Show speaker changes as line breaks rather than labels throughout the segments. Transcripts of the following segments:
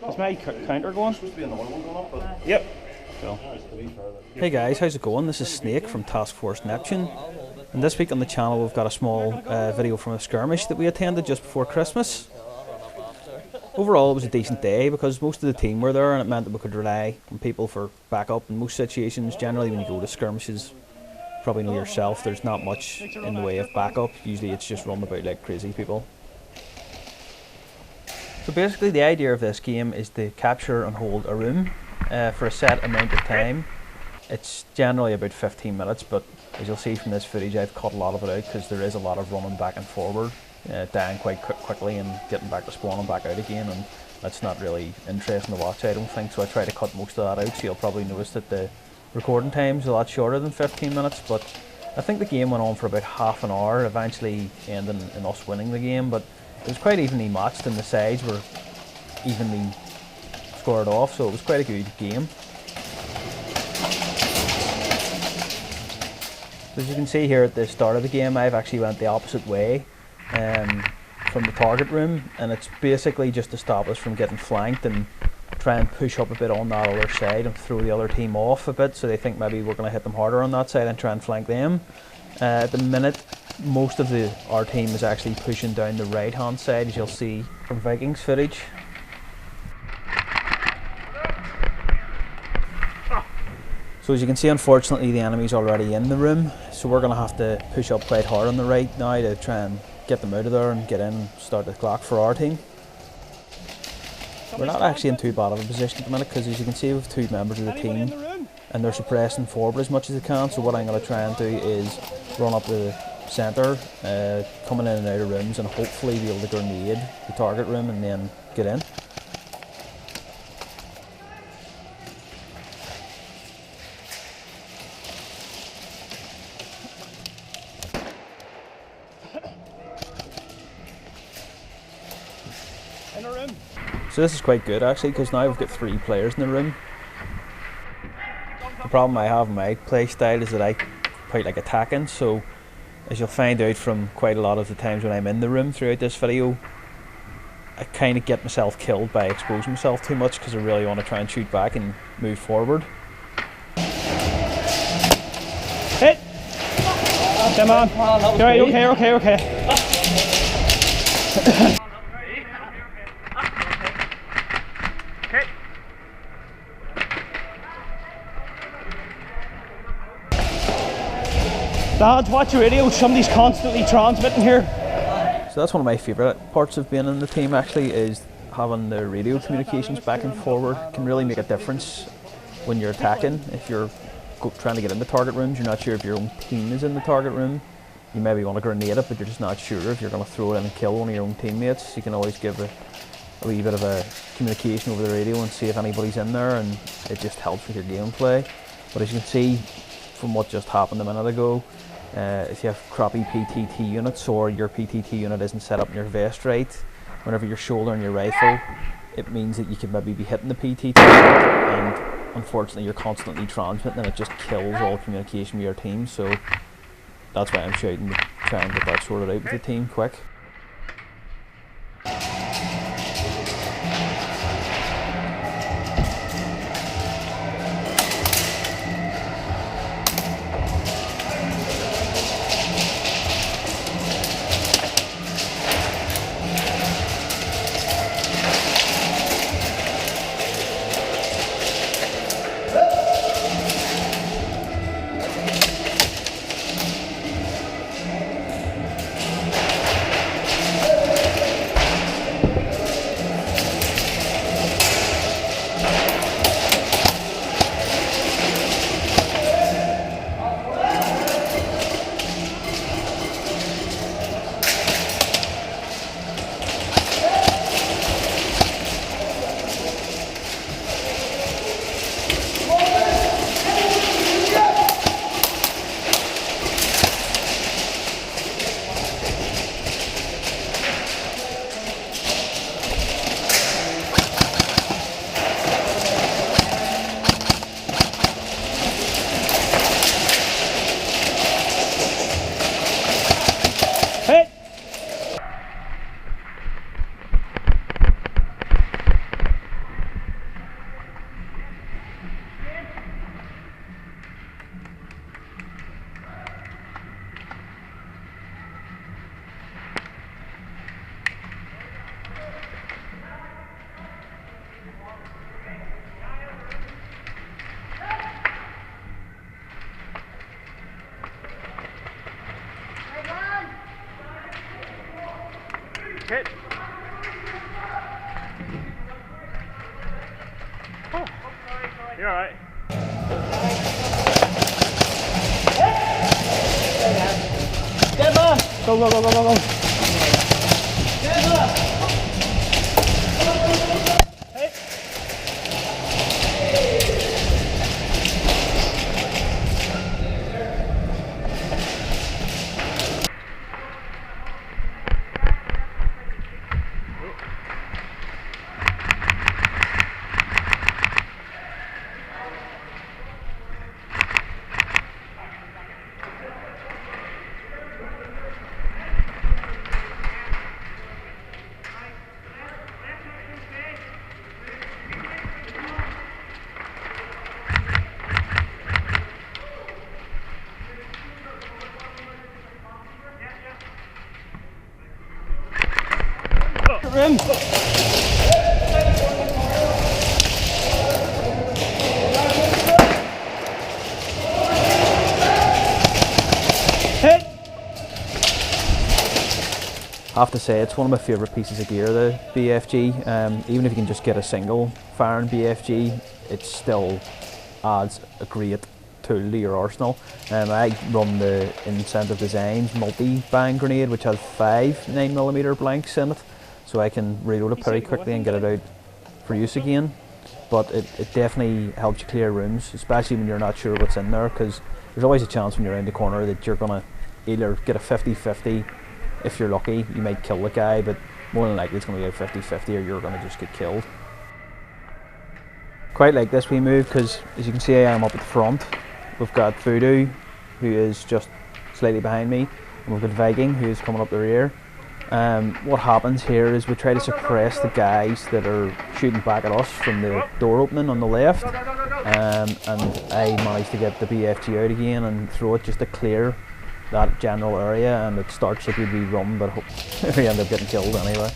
Is my counter going?
Supposed to be another one going up, but
Yep. Cool.
yeah.
Hey guys, how's it going? This is Snake from TaskForceNeptune, and this week on the channel we've got a small video from a skirmish that we attended just before Christmas. Overall it was a decent day because most of the team were there and it meant that we could rely on people for backup in most situations. Generally when you go to skirmishes, probably know yourself, there's not much in the way of backup. Usually it's just run about like crazy people. So basically the idea of this game is to capture and hold a room for a set amount of time. It's generally about 15 minutes, but as you'll see from this footage I've cut a lot of it out because there is a lot of running back and forward, dying quite quickly and getting back to spawn and back out again, and that's not really interesting to watch, I don't think, so I try to cut most of that out. So you'll probably notice that the recording time's a lot shorter than 15 minutes, but I think the game went on for about half an hour, eventually ending in us winning the game, but it was quite evenly matched and the sides were evenly scored off, so it was quite a good game. As you can see here at the start of the game, I've actually went the opposite way from the target room, and it's basically just to stop us from getting flanked and try and push up a bit on that other side and throw the other team off a bit so they think maybe we're going to hit them harder on that side and try and flank them. At the minute, most of our team is actually pushing down the right hand side, as you'll see from Vikings footage. So as you can see, unfortunately the enemy's already in the room, so we're going to have to push up quite hard on the right now to try and get them out of there and get in and start the clock for our team. We're not actually in too bad of a position at the minute because as you can see we have two members of the team and they're suppressing forward as much as they can, so what I'm going to try and do is run up the centre, coming in and out of rooms, and hopefully be able to grenade the target room and then get in.
In a room.
So this is quite good actually because now we've got 3 players in the room. The problem I have in my play style is that I quite like attacking, so as you'll find out from quite a lot of the times when I'm in the room throughout this video, I kind of get myself killed by exposing myself too much because I really want to try and shoot back and move forward.
Hit! Come on. Alright, okay. Lads, watch your radio, somebody's constantly transmitting here.
So that's one of my favourite parts of being in the team actually, is having the radio communications back and forward. It can really make a difference when you're attacking. If you're trying to get into target rooms, you're not sure if your own team is in the target room. You maybe want to grenade it, but you're just not sure if you're going to throw it in and kill one of your own teammates. You can always give a wee bit of a communication over the radio and see if anybody's in there, and it just helps with your gameplay. But as you can see from what just happened a minute ago, if you have crappy PTT units or your PTT unit isn't set up in your vest right, whenever you're shouldering your rifle, it means that you could maybe be hitting the PTT unit, and unfortunately you're constantly transmitting and it just kills all communication with your team. So that's why I'm shouting to try and get that sorted out with the team quick.
You're alright. Go, go, go, go, go, go. Hey. Rim. Hit.
I have to say, it's one of my favourite pieces of gear, the BFG. Even if you can just get a single firing BFG, it still adds a great tool to your arsenal. I run the Incentive Designs multi-bang grenade, which has 5 9mm blanks in it, so I can reload it pretty quickly and get it out for use again. But it definitely helps you clear rooms, especially when you're not sure what's in there, because there's always a chance when you're around the corner that you're going to either get a 50-50. If you're lucky, you might kill the guy, but more than likely it's going to be a 50-50 or you're going to just get killed. Quite like this wee move, because as you can see, I am up at the front. We've got Voodoo, who is just slightly behind me, and we've got Viking, who is coming up the rear. What happens here is we try to suppress the guys that are shooting back at us from the door opening on the left, and I managed to get the BFG out again and throw it just to clear that general area, and it starts a good wee run, but we end up getting killed anyway.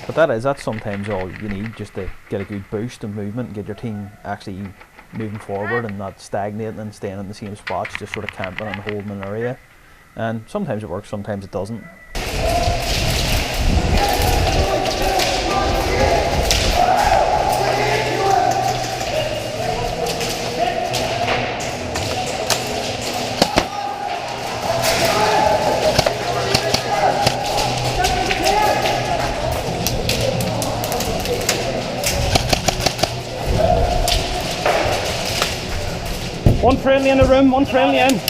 But that's sometimes all you need, just to get a good boost and movement and get your team actually moving forward and not stagnating and staying in the same spots, just sort of camping and holding an area. And sometimes it works, sometimes it doesn't.
One friendly in the room, one friendly in.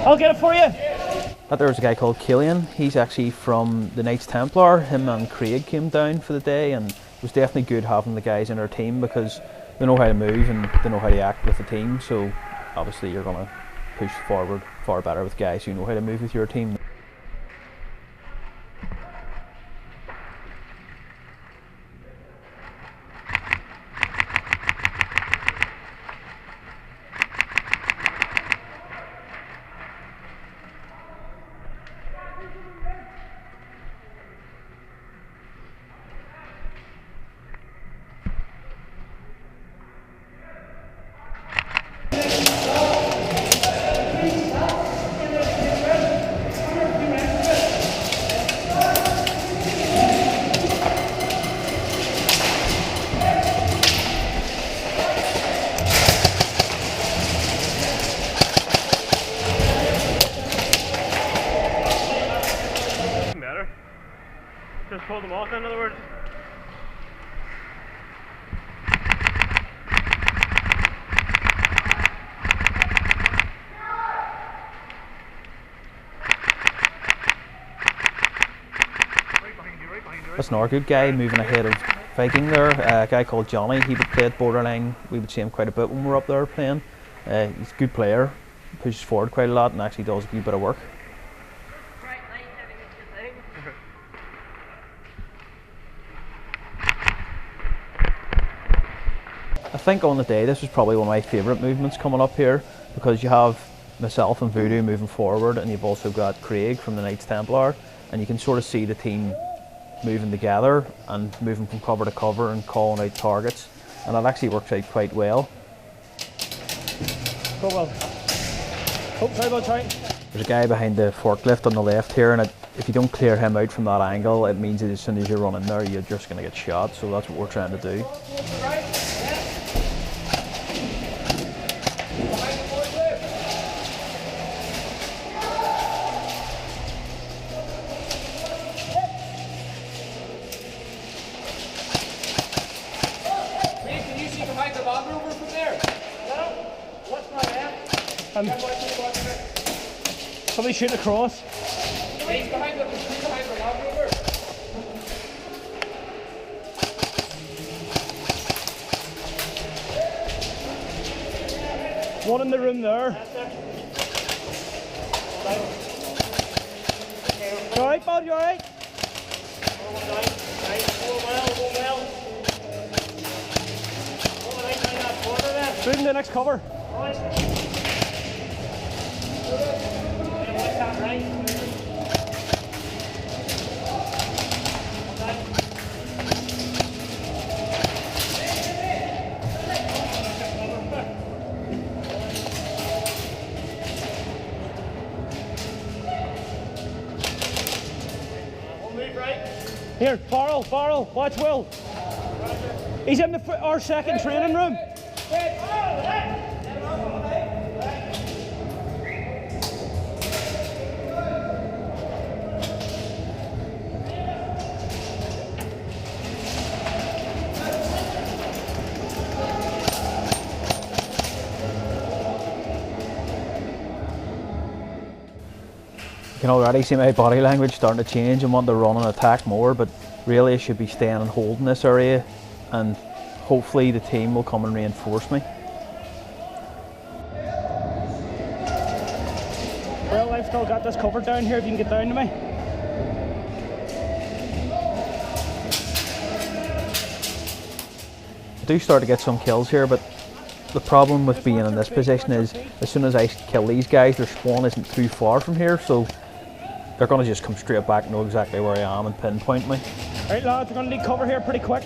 I'll get it for you.
There was a guy called Killian. He's actually from the Knights Templar. Him and Craig came down for the day, and it was definitely good having the guys in our team because they know how to move and they know how to act with the team. So obviously you're going to push forward far better with guys who know how to move with your team.
Just pull them off, in other words.
That's another good guy moving ahead of Viking there. A guy called Johnny. He would play at borderline. We would see him quite a bit when we were up there playing. He's a good player, pushes forward quite a lot and actually does a good bit of work. I think on the day this was probably one of my favourite movements coming up here, because you have myself and Voodoo moving forward and you've also got Craig from the Knights Templar, and you can sort of see the team moving together and moving from cover to cover and calling out targets, and that actually works out quite well.
Go well. Oh, sorry about trying.
There's a guy behind the forklift on the left here, and if you don't clear him out from that angle, it means that as soon as you run in there, you're just going to get shot. So that's what we're trying to do.
Can you see behind the Land Rover from there? No. What's my head?
Somebody shooting across.
He's behind the Land Rover.
One in the room there. You alright, bud? You alright? Move in the next cover. Here, Farrell, watch Will. He's in our second training room.
You can already see my body language starting to change and want to run and attack more, but really I should be staying and holding this area, and hopefully the team will come and reinforce me.
Well, I've still got this covered down here if you can get down to me.
I do start to get some kills here, but the problem with being in this position is as soon as I kill these guys, their spawn isn't too far from here, so they're going to just come straight back, know exactly where I am and pinpoint me.
Right lads, we're going to need cover here pretty quick.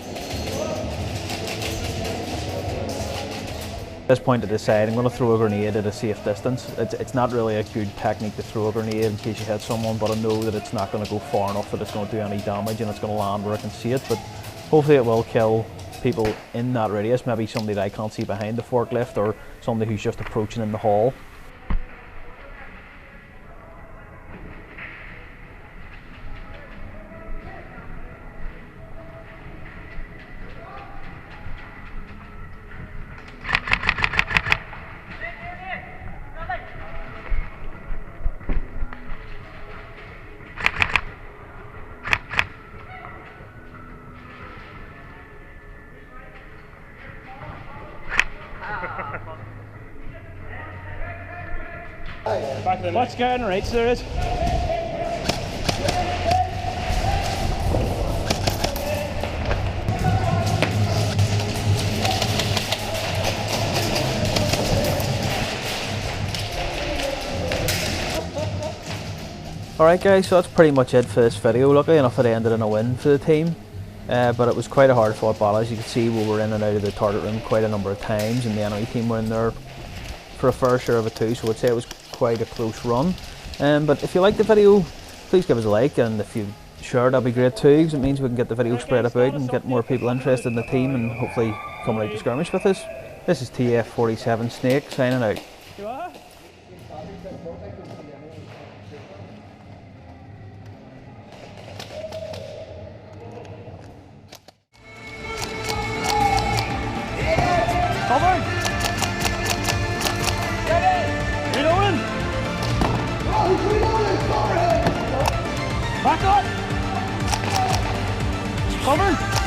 At this point to decide, I'm going to throw a grenade at a safe distance. It's not really a good technique to throw a grenade in case you hit someone, but I know that it's not going to go far enough that it's going to do any damage and it's going to land where I can see it, but hopefully it will kill people in that radius, maybe somebody that I can't see behind the forklift or somebody who's just approaching in the hall.
What's going right, so there is.
Alright guys, so that's pretty much it for this video. Luckily enough it ended in a win for the team, but it was quite a hard fought battle. As you can see, we were in and out of the target room quite a number of times, and the enemy team were in there for a fair share of it too, so I'd say it was quite a close run. But if you liked the video, please give us a like, and if you share, that'd be great too, because it means we can get the video spread about and get more people interested in the team and hopefully coming out to skirmish with us. This is TFN Snake signing out.
Cover! Reloading! Back up! Cover!